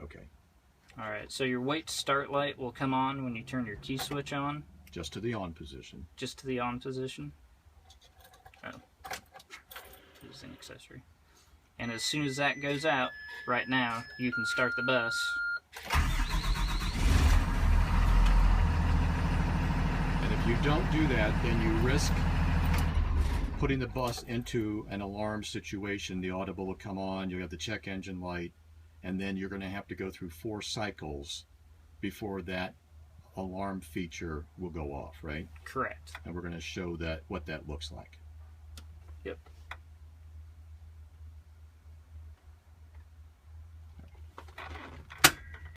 Okay. All right, so your wait start light will come on when you turn your key switch on. Just to the on position. Just to the on position. Oh, it's an accessory. And as soon as that goes out, right now, you can start the bus. And if you don't do that, then you risk putting the bus into an alarm situation. The audible will come on, you have the check engine light, and then you're going to have to go through 4 cycles before that alarm feature will go off, right? Correct. And we're going to show that what that looks like. Yep.